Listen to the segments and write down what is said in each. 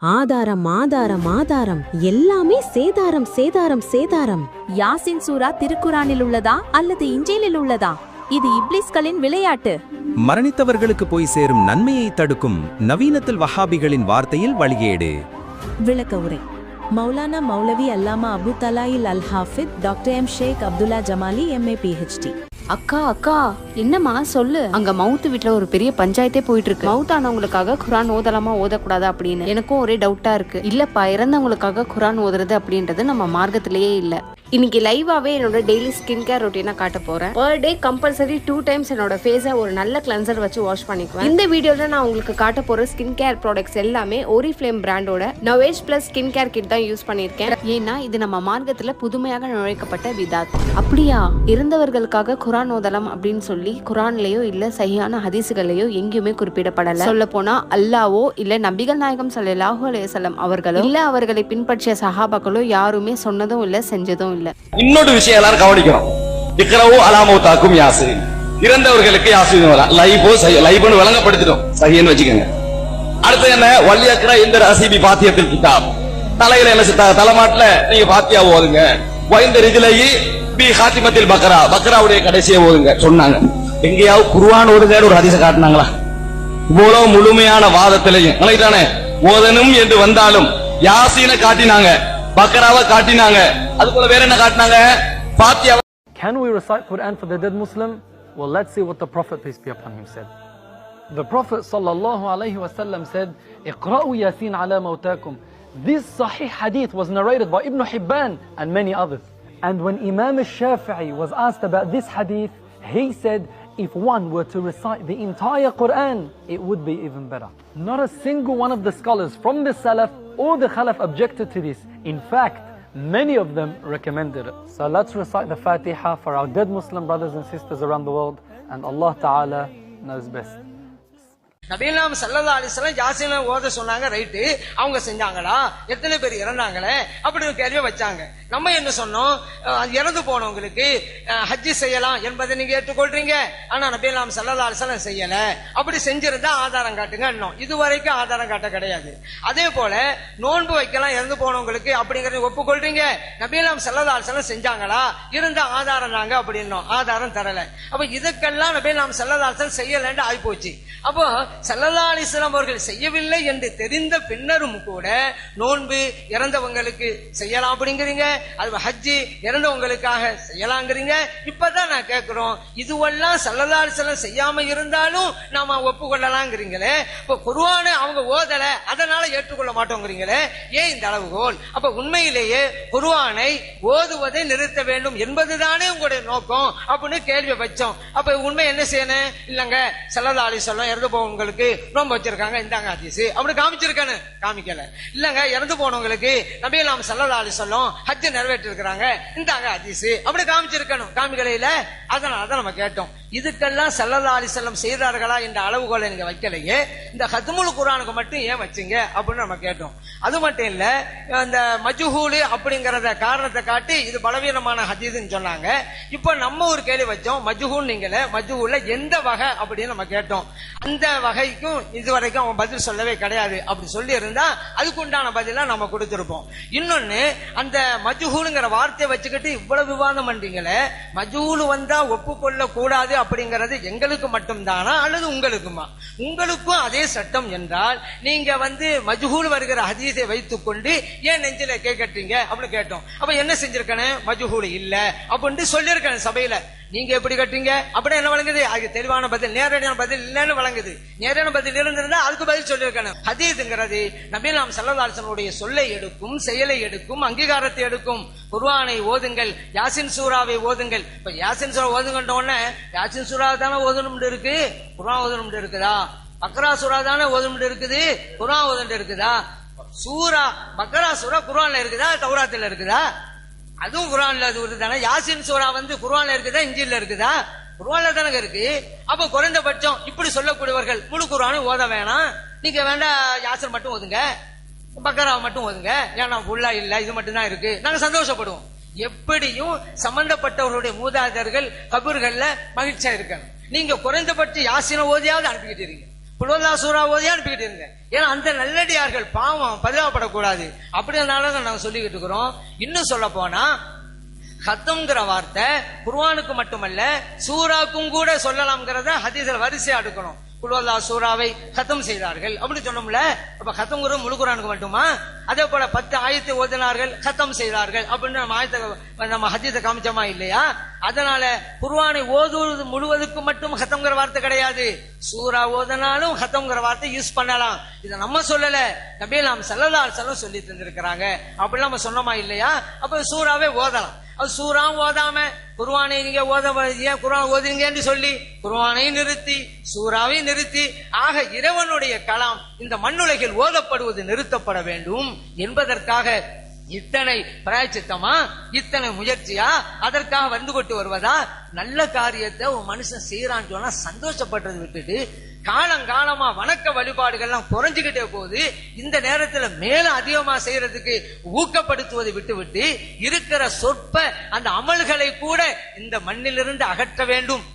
ஆதாரம் ஆதாரம் ஆதாரம், எல்லாமே சேதாரம் சேதாரம் சேதாரம். யாசின் சூரா திருக்குரானில் உள்ளதா அல்லது இஞ்சிலில் உள்ளதா? இது இப்லிஸ்களின் விளையாட்டு. மரணித்தவர்களுக்கு போய் சேரும் நன்மையை தடுக்கும் நவீனத்தில் வஹாபிகளின் வார்த்தையில் வழிகேடு. விளக்க உரை. மௌலானா மௌலவி அல்லாமா அபு தலாயில் அல் ஹாஃபித் டாக்டர் எம் ஷேக் அப்துல்லா ஜமாலி MA PhD. அக்கா அக்கா என்னம்மா சொல்லு. அங்க மவுத்து வீட்டுல ஒரு பெரிய பஞ்சாயத்தே போயிட்டு இருக்கு. மவுத் ஆனவங்களுக்காக குரான் ஓதலாமா ஓதக்கூடாதா அப்படின்னு எனக்கும் ஒரே டவுட்டா இருக்கு. இல்லப்பா, இறந்தவங்களுக்காக குரான் ஓதுறது அப்படின்றது நம்ம மார்க்கத்திலேயே இல்ல. இன்னைக்கு லைவாவே என்னோட டெய்லி ஸ்கின் கேர் ரொட்டீனா காட்ட போறேன். பர் டே கம்பல்சரி 2 times என்னோட ஃபேஸை ஒரு நல்ல கிளென்சர் வச்சு வாஷ் பண்ணிக்குவேன். இந்த வீடியோல நான் உங்களுக்கு காட்ட போற ஸ்கின் கேர் ப்ராடக்ட்ஸ் எல்லாமே Oriflame பிராண்டோட Novage plus skin care kit தான் யூஸ் பண்ணிருக்கேன். ஏன்னா இது நம்ம மார்க்கத்துல புதுமையாக நுழைக்கப்பட்ட விதாத். அப்படியா? இறந்தவர்களுக்காக குரான் ஓதலாம் அப்படின்னு சொல்லி குரான்லயோ இல்ல சஹீஹான ஹதீஸ்களையோ எங்கேயுமே குறிப்பிடப்படல. சொல்ல போனா அல்லாஹ்வோ இல்ல நபிகள் நாயகம் ஸல்லல்லாஹு அலைஹி வஸல்லம் அவர்களோ இல்ல அவர்களை பின்பற்றிய சஹாபாக்களோ யாருமே சொன்னதும் இல்ல செஞ்சதும் இல்ல. இன்னொரு விஷயம் எல்லாரும் கவனிக்கணும். இக்ரவு அலா மௌதாக்கும் யாசின், இறந்தவர்களுக்கு யாசின் லைபோன்னு வழங்கப்படுத்திடும். சஹீஹ்னு வச்சுக்கோங்க. அடுத்து என்ன? வல்லியக்ரா இந்த ரசீபி பாத்தியத்தில் கிதாப், தலையில என்ன தலைமாட்டுல நீங்க பாத்தியா ஓதுங்க. வைந்த ரிஜ்லைஹி பி ஹாத்திமத்தில் பக்ரா, பக்ராவுடைய கடைசியை ஓதுங்க சொன்னாங்க. எங்கேயாவது குர்ஆன் ஓதுங்கன்னு ஒரு ஹதீஸை காட்டினாங்களா? இவ்வளவு முழுமையான வாதத்திலையும் நினைத்தானே ஓதனும் என்று வந்தாலும் யாசீனை காட்டினாங்க, பக்ராவை காட்டினாங்க, அது போல வேற என்ன காட்டினாங்க? பாத்தியா. Can we recite Quran for the dead Muslim? Well, let's see what the Prophet, peace be upon him, said. The Prophet sallallahu alaihi wasallam said, "Iqra'u Yasin ala mawtakum." This sahih hadith was narrated by Ibn Hibban and many others. And when Imam al-Shafi'i was asked about this hadith, he said, if one were to recite the entire Quran, it would be even better. Not a single one of the scholars from the Salaf or the Khalaf objected to this. In fact, many of them recommended it. So let's recite the Fatiha for our dead Muslim brothers and sisters around the world, and Allah Ta'ala knows best. நபிகள் ஸல்லல்லாஹு அலைஹி வஸல்லம் யாசீனை ஓத சொன்னாங்க, right. அவங்க செஞ்சாங்களா? எத்தனை பேர் இறந்தாங்களே அப்படின்னு கேள்வி வச்சாங்க. நம்ம என்ன சொன்னோம்? இறந்து போனவங்களுக்கு ஹஜ்ஜி செய்யலாம் என்பதை நீங்க ஏற்றுக்கொள்றீங்க. ஆனா நபிகள் ஸல்லல்லாஹு அலைஹி வஸல்லம் செய்யல. அப்படி செஞ்சிருந்தா ஆதாரம் காட்டுங்க. இதுவரைக்கும் ஆதாரம் காட்ட கிடையாது. அதே போல நோன்பு வைக்கலாம் இறந்து போனவங்களுக்கு அப்படிங்கறத ஒப்புக்கொள்றீங்க. நபிகள் ஸல்லல்லாஹு அலைஹி வஸல்லம் செஞ்சாங்களா? இருந்த ஆதாரம் நாங்க அப்படின்னோம், ஆதாரம் தரல. அப்ப இதுக்கெல்லாம் நபிகள் ஸல்லல்லாஹு அலைஹி வஸல்லம் செய்யலன்னு ஆயிப்போச்சு. அப்போ ஸல்லல்லாஹு அலைஹி வஸல்லம் அவர்கள் செய்யவில்லை என்று தெரிந்த பின்னரும் கூட நோன்பு இறந்தவங்களுக்கு செய்யலாம் அப்படிங்கிறீங்க, அது ஹஜ்ஜி இறந்தவங்களுக்காக செய்யலாங்கிறீங்க. இப்பதான் நான் கேட்கிறோம், இதுவெல்லாம் ஸல்லல்லாஹு அலைஹி வஸல்லம் செய்யாம இருந்தாலும் நாம ஒப்புக்கொள்ளலாங்கிறீங்களே. இப்ப குர்ஆனை அவங்க ஓதல அதனால ஏற்றுக்கொள்ள மாட்டோங்கிறீங்களே, ஏன் இந்த அளவுகோல்? அப்ப உண்மையிலேயே குர்ஆனை ஓதுவதை நிறுத்த வேண்டும் என்பதுதானே உங்களுடைய நோக்கம் அப்படின்னு கேள்வி வச்சோம். அப்ப உண்மை என்ன செய்யணும்? இல்லங்க ஸல்லல்லாஹு அலைஹி வஸல்லம் இறந்து போனவங்களுக்கு நோன்பு வச்சிருக்காங்க, இந்தாங்க ஹதீஸ் அப்படி காமிச்சிருக்கானு காமிக்கல. இல்லங்க இறந்து போனவங்களுக்கு நபிகள் ஸல்லல்லாஹு அலைஹி வஸல்லம் ஹஜ் நிறைவேற்றி இருக்கிறாங்க, இந்தாங்க ஹதீஸ் அப்படி காமிச்சிருக்கணும், காமிக்கலையில. அதனால நம்ம கேட்டோம், இதுக்கெல்லாம் ஸல்லல்லாஹு அலைஹி வஸல்லம் செய்தார்களா என்ற அளவுகோலை நீங்க வைக்கலையே, இந்த ஹத்முல் குர்ஆனுக்கு மட்டும் ஏன் வச்சீங்க அப்படின்னு நம்ம கேட்டோம். அது மட்டும் இல்ல, இந்த மஜ்ஹூல் அப்படிங்கறத காரணத்தை காட்டி இது பலவீனமான ஹதீஸ்னு சொன்னாங்க. இப்ப நம்ம ஒரு கேள்வி வச்சோம், மஜ்ஹூல் நீங்களே மஜ்ஹூல்ல எந்த வகை அப்படின்னு நம்ம கேட்டோம். அந்த வகைக்கும் இதுவரைக்கும் அவன் பதில் சொல்லவே கிடையாது. அப்படி சொல்லி இருந்தா அதுக்கு உண்டான பதிலா நம்ம கொடுத்திருப்போம். இன்னொன்னு, அந்த மஜ்ஹூலுங்கிற வார்த்தையை வச்சுக்கிட்டு இவ்வளவு விவாதம் பண்றீங்களே, மஜ்ஹூல் வந்தா ஒப்புக்கொள்ள கூடாது அப்படிங்கறது எங்களுக்கு மட்டும் தானா அல்லது உங்களுக்குமா? உங்களுக்கும் அதே சட்டம் என்றால் நீங்க மஜ்ஹூல் வருகிற ஹதீஸை வைத்துக் கொண்டு ஏன் நெஞ்சில கேட்கறீங்க அப்படின்னு கேட்டோம். அப்ப என்ன செஞ்சிருக்கணும்? மஜ்ஹூல் இல்ல அப்படின்னு சொல்லியிருக்கணும் சபையில. நீங்க எப்படி கட்டுறீங்க? அப்படி என்ன வழங்குது? அதுக்கு தெளிவான பதில், நேரடியான பதில் இல்லன்னு வழங்குது. நேரடியான பதில் இருந்திருந்தா அதுக்கு பதில் சொல்லியிருக்கணும். ஹதீஸ்ங்கிறது நபிகள் ஸல்லல்லாஹு அலைஹி வஸல்லம் சொல்லை எடுக்கும், செயலை எடுக்கும், அங்கீகாரத்தை எடுக்கும். குர்ஆனை ஓதுங்கள், யாசின் சூராவை ஓதுங்கள். இப்ப யாசின் சூரா ஓதுங்கன்ற உடனே யாசின் சூரா தானே ஓதணும் இருக்கு, குர்ஆன் ஓதணும் இருக்குதா? பக்ரா சூரா தானே ஓதணும் இருக்குது, குர்ஆன் ஓதணும் இருக்குதா? சூரா பக்ரா சூரா குர்ஆன்ல இருக்குதா, தௌராத்துல இருக்குதா? அதுவும் குர்ஆன்ல தானே. யாசின் சூரா குர்ஆன்ல இருக்குதா, இன்ஜீல்ல இருக்குதா? குர்ஆன்ல தானே இருக்கு. அப்ப குறைந்தபட்சம் இப்படி சொல்லக்கூடியவர்கள் முழு குர்ஆனை ஓத வேணாம், நீங்க வேண்டாம் யாசின் மட்டும் ஓதுங்க, பக்ரா மட்டும் ஓதுங்க, ஏன்னா ஃபுல்லா இல்ல இது மட்டும் தான் இருக்கு, நாங்க சந்தோஷப்படுவோம். எப்படியும் சம்பந்தப்பட்டவர்களுடைய மூதாதையர்கள் கபூர்கள்ல மகிழ்ச்சியா இருக்காங்க. நீங்க குறைந்தபட்ச யாசினை ஓதியாவது அனுப்பிக்கிட்டு இருக்கீங்க. புலோதா சூறா ஓதியா அனுப்பிக்கிட்டு இருங்க. ஏன்னா அந்த நல்லடியார்கள் பாவம் பரிதாபப்படக்கூடாது அப்படினால நாங்க சொல்லிக்கிட்டு இருக்கிறோம். இன்னும் சொல்ல போனா ஹத்தம்ங்கிற வார்த்தை குர்ஆனுக்கு மட்டுமல்ல சூறாக்கும் கூட சொல்லலாம்ங்கிறத ஹதீஸ்ல வரிசையா எடுக்கணும். குல்வல்லா சூறாவை ஹத்தம் செய்தார்கள் அப்படின்னு சொன்னோம்ல. அப்ப ஹத்தம்ங்கிறது முழு குர்ஆனுக்கு மட்டுமா? அதே போல 10 ஆயத்தை ஓதினார்கள் ஹத்தம் செய்தார்கள் அப்படின்னு நம்ம ஹதீஸை காமிச்சோமா இல்லையா? அதனால குர்ஆனை ஓதுவது முழுவதுக்கு மட்டும் ஹத்தம்ங்கிற வார்த்தை கிடையாது. சூரா ஓதனாலும் ஹத்தம்ங்கிற வார்த்தை யூஸ் பண்ணலாம். இதை நம்ம சொல்லல, நபிகள் நாயகம் ஸல்லல்லாஹு அலைஹி வஸல்லம் சொல்லி தந்திருக்கிறாங்க. அப்படி நம்ம சொன்னோமா இல்லையா? அப்ப சூறாவே ஓதலாம். அது சூறா ஓதாம குர்ஆனை நீங்க ஏன் குர்ஆன் ஓதுறீங்கன்னு சொல்லி குர்ஆனையும் நிறுத்தி சூறாவையும் நிறுத்தி ஆக இறைவனுடைய கலாம் இந்த மண்ணுலகில் ஓதப்படுவது நிறுத்தப்பட வேண்டும் என்பதற்காக இத்தனை பிராயச்சித்தமா, இத்தனை முயற்சியா, அதற்காக வந்து கொண்டு வருவதா? நல்ல காரியத்தை ஒரு மனுஷன் செய்யறான்னு சொன்னா சந்தோஷப்படுறது விட்டுட்டு காலங்காலமா வணக்க வழிபாடுகள்லாம் குறைஞ்சுக்கிட்டே போகுது. இந்த நேரத்துல மேல அதிகமா செய்யறதுக்கு ஊக்கப்படுத்துவதை விட்டுவிட்டு இருக்கிற சொற்ப அந்த அமல்களை கூட இந்த மண்ணிலிருந்து அகற்ற வேண்டும்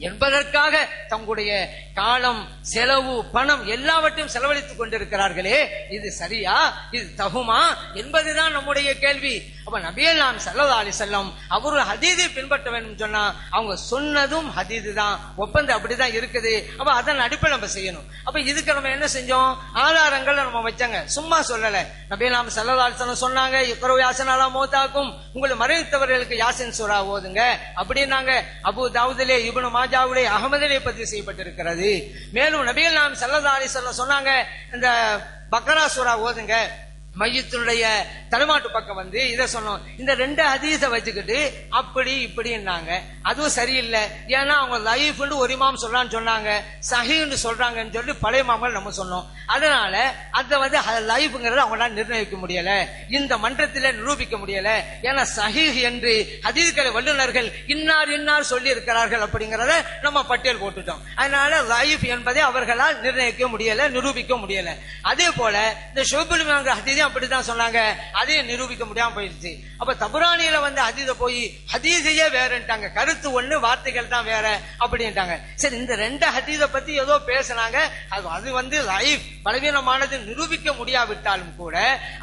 என்பதற்காக தங்களுடைய காலம், செலவு, பணம் எல்லாவற்றையும் செலவழித்துக் கொண்டிருக்கிறார்களே, இது சரியா? இது தகுமா என்பதுதான் நம்முடைய கேள்வி. அப்ப நபிகள் நாயகம் ஸல்லல்லாஹு அலைஹி வஸல்லம் அவரு ஹதீஸை பின்பற்ற வேண்டும் சொன்னா அவங்க சொன்னதும் ஹதீஸ் தான், ஒப்பந்தம் அப்படிதான் இருக்குது. அப்ப அதன் அடிப்படையில் நம்ம செய்யணும். அப்ப இதுக்கு நம்ம என்ன செஞ்சோம்? ஆதாரங்கள் நம்ம வச்சாங்க, சும்மா சொல்லல. நபிகள் நாயகம் ஸல்லல்லாஹு அலைஹி வஸல்லம் சொன்னாங்க, இக்ரா யாசின் அலா மௌதாக்கும், உங்களை மரணித்தவர்களுக்கு யாசின் சூரா ஓதுங்க அப்படின்னாங்க. அபூ தாவூதிலே, இப்னு மாஜாவிலே, அஹ்மதிலே பதிவு செய்யப்பட்டிருக்கிறது. மேலும் நபிகள் நாயகம் ஸல்லல்லாஹு அலைஹி வஸல்லம் சொன்னாங்க, இந்த பக்ரா சூரா ஓதுங்க. மையத்தினுடைய தலைமாட்டு பக்கம் வந்து இதை சொன்னோம். இந்த 2 ஹதீஸை வச்சுக்கிட்டு அப்படி இப்படின்னாங்க. அதுவும் சரியில்லை. ஏன்னா அவங்க லைஃப்னு ஒரு இமாம் சொல்றான்னு சொன்னாங்க, சஹீன்னு சொல்றாங்கன்னு சொல்லி பழைய இமாம்கள் நம்ம சொன்னோம். அதனால அதை வந்து லைஃப்ங்கிறத அவங்களால நிர்ணயிக்க முடியல, இந்த மன்றத்தில நிரூபிக்க முடியல. ஏன்னா சஹீஹ் என்று ஹதீஸ்களை வல்லுநர்கள் இன்னார் சொல்லி இருக்கிறார்கள் அப்படிங்கறத நம்ம பட்டியல் போட்டுட்டோம். அதனால லைஃப் என்பதை அவர்களால் நிர்ணயிக்க முடியல, நிரூபிக்க முடியல. அதே போல இந்த ஷுபுல் ஹதீஸ் அப்படிதான் சொன்னாங்க, அதையும் நிரூபிக்க முடியாம போயிடுச்சு. அப்ப தபுரானியில வந்து ஹதீஸ போய் ஹதீஸையே வேறன்ட்டாங்க, கருத்து ஒண்ணு வார்த்தைகள் தான் வேற அப்படின்ட்டாங்க. சரி, இந்த 2 ஹதீஸை பத்தி ஏதோ பேசினாங்க, அது வந்து லைஃப் பலவீனமானது நிரூபிக்க முடியாவிட்டாலும் கூட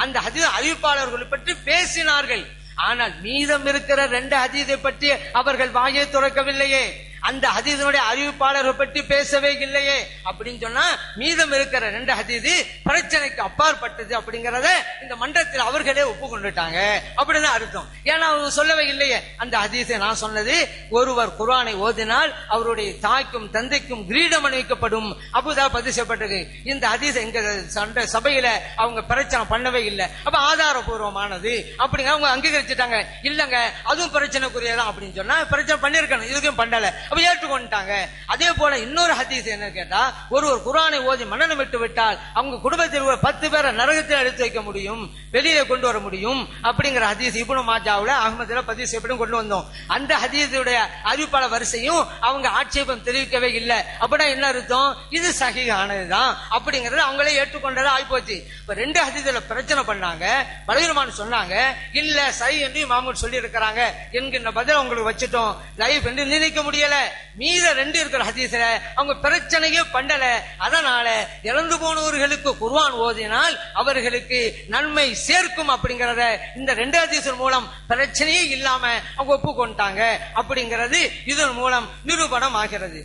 அந்த ஹதீஸ் அறிவிப்பாளர்களை பற்றி பேசினார்கள். ஆனால் மீதம் இருக்கிற 2 ஹதீஸை பற்றி அவர்கள் வாயை துறக்கவில்லையே, அந்த ஹதீஸனுடைய அறிவிப்பாளர்கள் பற்றி பேசவே இல்லையே. அப்படின்னு சொன்னா மீதம் இருக்கிற 2 ஹதீஸ் பிரச்சனைக்கு அப்பாற்பட்டது அப்படிங்கறத இந்த மன்றத்தில் அவர்களே ஒப்புக்கொண்டுட்டாங்க அப்படிதான் அர்த்தம். ஏன்னா அவங்க சொல்லவே இல்லையே. அந்த ஹதீஸை நான் சொன்னது, ஒருவர் குர்ஆனை ஓதினால் அவருடைய தாய்க்கும் தந்தைக்கும் கிரீடம் அணிவிக்கப்படும், அபூதாவூத் பதிவு செய்யப்பட்டது. இந்த ஹதீஸ் எங்க சபையில அவங்க பிரச்சனை பண்ணவே இல்லை. அப்ப ஆதாரபூர்வமானது அப்படிங்க அவங்க அங்கீகரிச்சுட்டாங்க. இல்லங்க அதுவும் பிரச்சனைக்குரியதான் அப்படின்னு சொன்னா பிரச்சனை பண்ணிருக்கணும், இதுக்கும் பண்ணல, அப்ப ஏற்றுக்கொண்டாங்க. அதே போல இன்னொரு ஹதீஸ் என்ன கேட்டா, ஒருவர் குர்ஆனை ஓதி மரணம் விட்டு விட்டால் அவங்க குடும்பத்தில் 10 பேரை நரகத்தில் எடுத்து வைக்க முடியும், வெளியே கொண்டு வர முடியும் அப்படிங்கிற ஹதீஸ் இப்னு மாஜாவுல, அஹ்மதுல பதிவு செய்யப்பட்டு கொண்டு வந்தோம். அந்த ஹதீஸுடைய அறிவிப்பாளர் வரிசையும் அவங்க ஆட்சேபம் தெரிவிக்கவே இல்லை. அப்படின்னா என்ன அர்த்தம்? இது சஹீஹானதுதான் அப்படிங்கறது அவங்களே ஏற்றுக்கொண்டதா ஆயிப்போச்சு. இப்ப 2 ஹதீஸ்ல பிரச்சனை பண்ணாங்க, பலவீனமான சொன்னாங்க, இல்ல சஹீஹ் என்று இமாம் சொல்லி இருக்கிறாங்க என்கின்ற பதில் உங்களுக்கு வச்சுட்டோம். லைஃப் என்று நினைக்க முடியல. மீத 2 இருக்கிற ஹதீஸ்ல அவங்க பிரச்சனையே பண்ணல. அதனால இறந்து போனவர்களுக்கு குர்ஆன் ஓதினால் அவர்களுக்கு நன்மை சேர்க்கும் அப்படிங்கறத இந்த 2 ஹதீஸ் மூலம் பிரச்சனையே இல்லாம அவங்க ஒப்புக்கொண்டாங்க அப்படிங்கிறது இதன் மூலம் நிரூபணம் ஆகிறது.